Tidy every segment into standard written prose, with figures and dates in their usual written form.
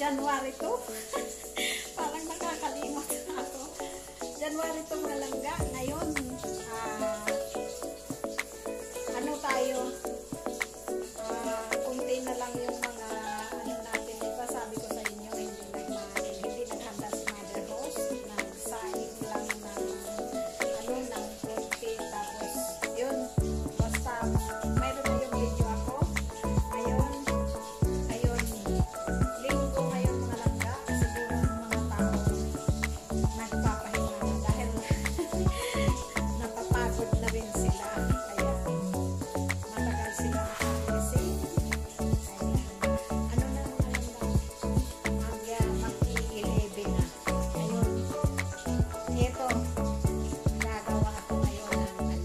January to. Parang nakakalimot na ako. January to mga langga. Ngayon, ano tayo? Kunti na lang yung mga ano natin. Diba sabi ko sa inyo, hindi naghanda si Mother Rose. Nagsaing lang ng ano, ng kunti. Tapos, yun. Basta, mayroon na yung video ako. Ngayon, linggo ngayon mga langga. Siguro yung mga tao nagpapahinga na dahil napapagod na rin sila. Kaya matagal sila nakagising. Ano na mga langga? Mag-11 na. Ngayon, ito, gagawa ako ngayon ng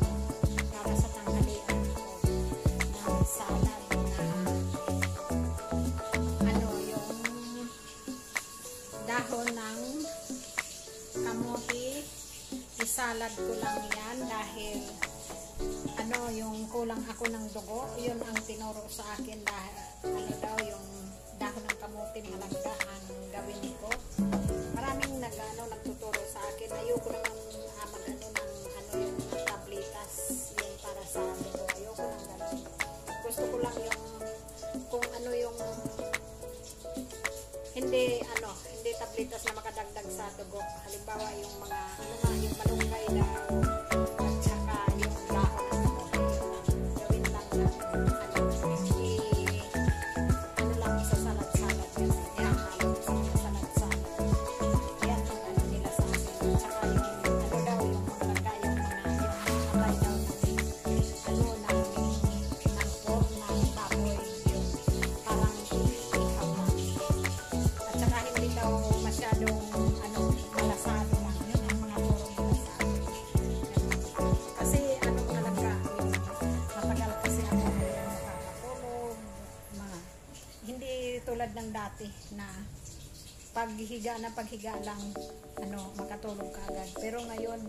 para sa tanghalian ko ng salad na yung dahon ng kamote. Isalad ko lang yan dahil yung kulang ako ng dugo. Yun ang tinuro sa akin dahil yung dahon ng kamote malangga ang gawin ko. Maraming nagtuturo sa akin. Ayoko naman yung tabletas yung para sa dugo. Ayoko nang gano'n. Gusto ko lang yung kung yung hindi tabletas na makadagdag sa dugo. Halimbawa yung mga yung malunggay daw at saka yung dahon ng kamote. Gawin lang lang isa salad-salad yan. Ihahalo sa mga salad-salad. Yan ang nila sa akin. At saka yung daw yung mga lagay yung atay daw ng pork ng baboy yung parang ihaw lang. At saka hindi daw masyadong malasado lang. Yun ang mga puro malasado. Kasi mga langga, matagal kasi ako nakakatulog. Hindi tulad ng dati na paghiga lang makatulog ka agad. Pero ngayon,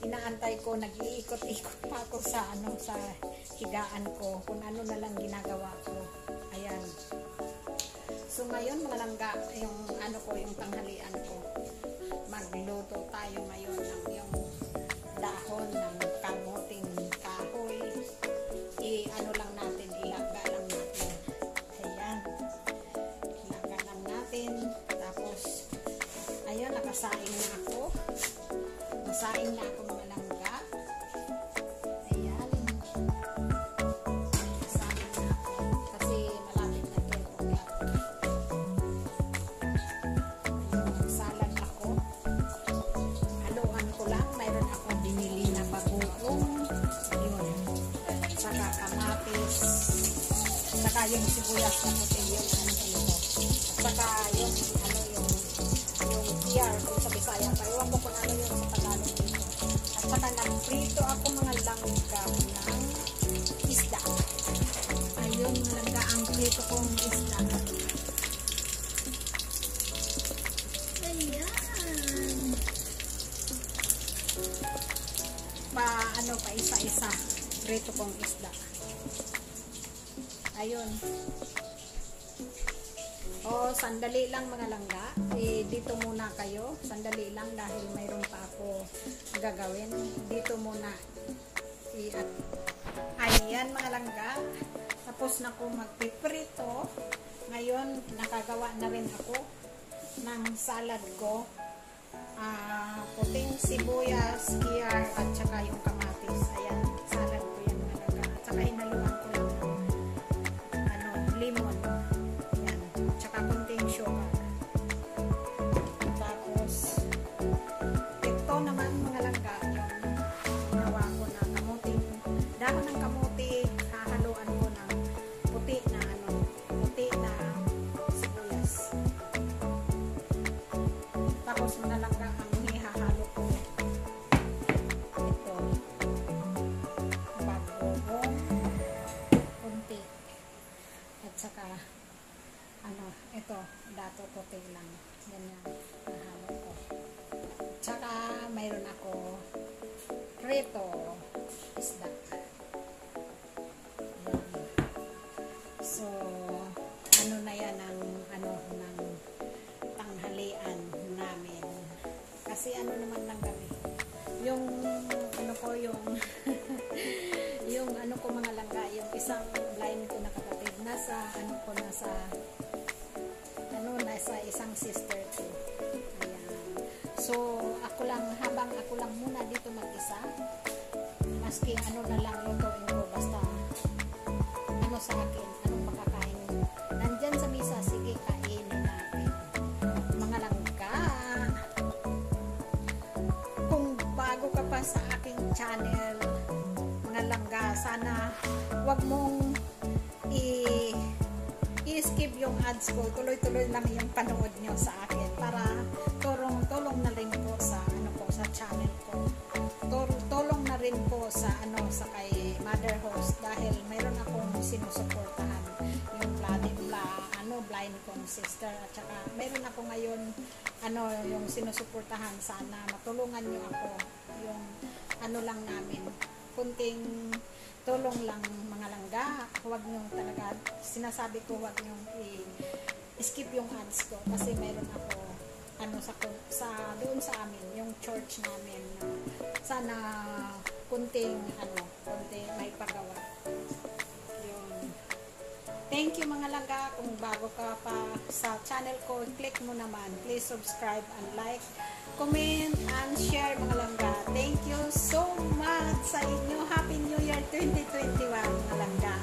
inaantay ko, nag-iikot-ikot pa ako sa higaan ko, kung ano na lang ginagawa ko. Ayan. So ngayon mga langga, yung yung tanghalian ko. Magluto tayo ngayon ng yung dahon ng kamuting kahoy. Lang natin, ilaga lang natin. Ayan. Ilaga lang natin. Tapos, ayun, nakasaing na ako. Nasaing na ako mga langga. Ayan. Nasaing na ako. Kasi malapit na 12 o'clock. Salad ako. Haluan ko lang. Mayroon ako binili na bagoong. Yun. Saka kamatis. Saka yung sibuyas na puti yung saka yung PR kung sa Bisaya pa. Iwan ko kung ano yung sa Tagalog dito. At saka nagprito ako mga langga ng isda. Ayun, mga langga ang prito kong isda. Ayan. Pa isa-isa. Prito kong isda. Ayun. Sandali lang mga langga. Dito muna kayo. Sandali lang dahil mayroon pa ako gagawin. Dito muna. Ayan mga langga. Tapos na ko magpiprito. Ngayon, nakagawa na rin ako ng salad ko. Puting sibuyas, kiyar, at saka yung kamatis. Ayan, salad ko yan mga langga. At saka hinaluan ko lang ng limon. Ayan, tsaka kunting sugar. Tapos, ito naman mga langga, yung ginawa ko na kamuting, dahon ng kamuti, hahaluan ko ng puti na sibuyas. Tapos mga langga, ang ihahalo ko ito. Prito. Isda. Ayan. So, ano na yan ang ng tanghalian namin. Kasi ano naman lang kami. Yung yung yung ko mga langga, yung isang blind ko na kapatid nasa nasa isang sister ko. Ayan. So, habang ako lang muna dito mag-isa, maski na lang lutuin ko, basta sa akin, anong makakain mo. Nandyan sa misa, sige, kainin natin. Mga langga, kung bago ka pa sa aking channel, mga langga, sana wag mong i-skip yung ads ko. Tuloy-tuloy lang yung panood nyo sa akin para tulong na rin po sa sa channel ko. Tulong na rin po sa kay Mother Host dahil mayroon akong sinusuportahan yung blind kong sister at saka mayroon ako ngayon yung sinusuportahan. Sana matulungan nyo ako yung lang namin kunting tulong lang mga langga. Huwag nyo talaga, sinasabi ko, huwag nyo i-skip yung ads ko kasi mayroon ako doon sa amin, yung church namin, sana kunting may pagawa. Yun. Thank you mga langga. Kung bago ka pa sa channel ko, click mo naman. Please subscribe and like, comment, and share mga langga. Thank you so much sa inyo. Happy New Year 2021 mga langga.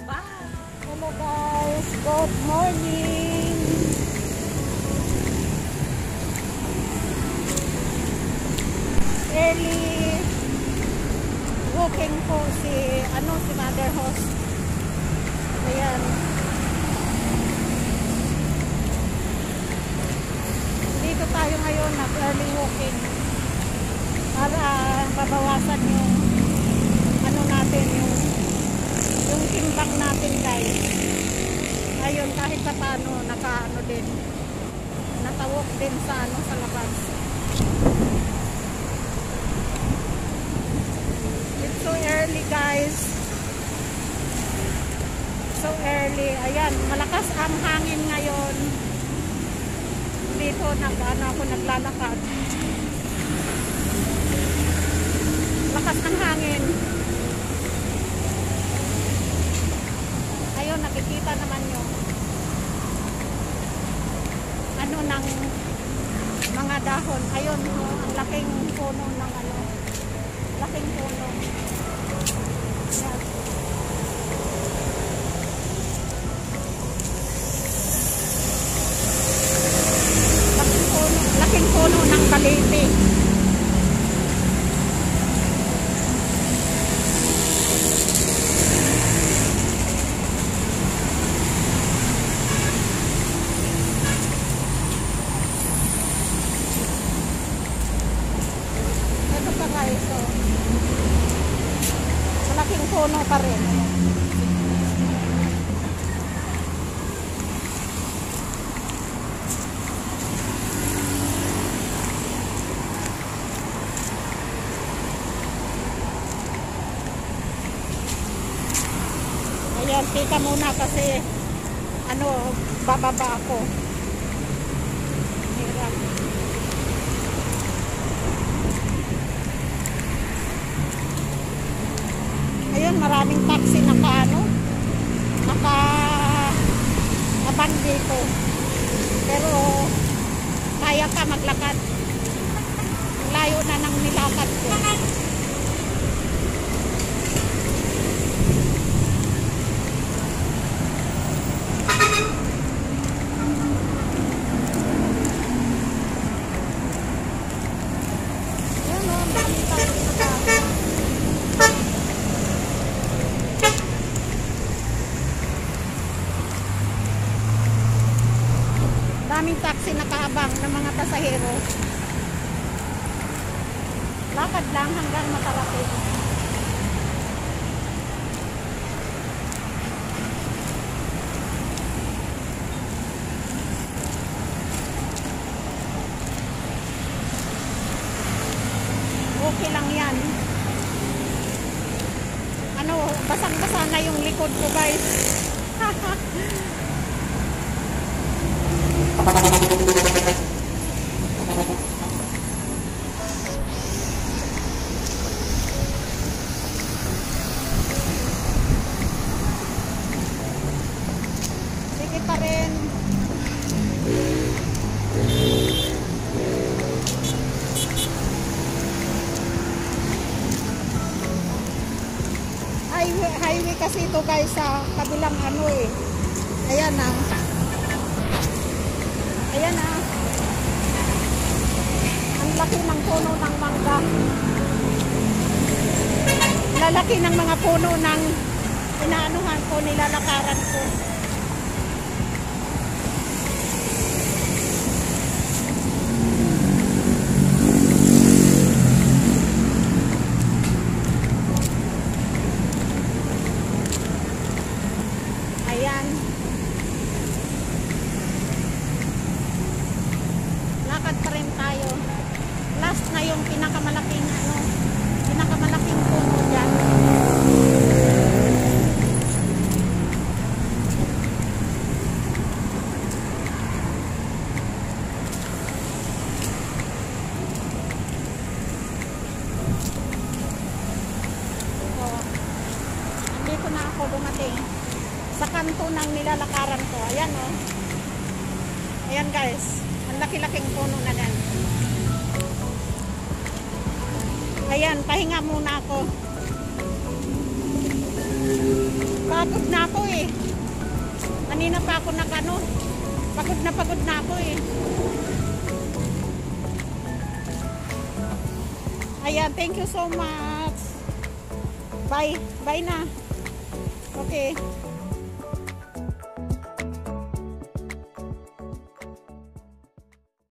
Bye! Hello guys! Good morning! Early walking po si Mother Host. Ayan. Dito tayo ngayon early walking para mabawasan yung natin yung timbang natin guys. Ayun, kahit pa paano din nakawalk din sa labas. It's so early guys. So early. Ayan, malakas ang hangin ngayon. Dito ako naglalakad. Lakas ng hangin. Ayun, nakikita naman yung ng mga dahon. Ayun, ang laking puno ng laking puno. Yan. Laking puno ng balete. Ito pa guys, so malaking puno pa rin. Ayan, tika muna kasi bababa ako. Hirap. Ayun, maraming taxi naka-abang dito. Pero kaya pa maglakad. Layo na ng nilakad ko. Daming taxi nakaabang ng mga pasahero. Lakad lang hanggang makarating. Okay lang yan. ano, basang-basa na yung likod ko, guys. Sige pa rin. Highway kasi ito, guys, sa kabilang ano eh. Ayan na. Ayan na. Ang laki ng puno ng mangga. Lalaki ng mga puno ng inaanuhan ko, nilalakaran ko. Ayan. Lakad pa rin tayo. Last na yung pinakamalaking ano, pinakamalaking puno dyan. So, andito na ako dumating sa kanto ng nilalakaran ko. Ayan o. Ayan, guys. Ang laki-laking puno na yan. Ayan, pahinga muna ako. Pagod na ako eh. Kanina pa ako nagano. Pagod na ako eh. Ayan, thank you so much. Bye. Bye na. Okay.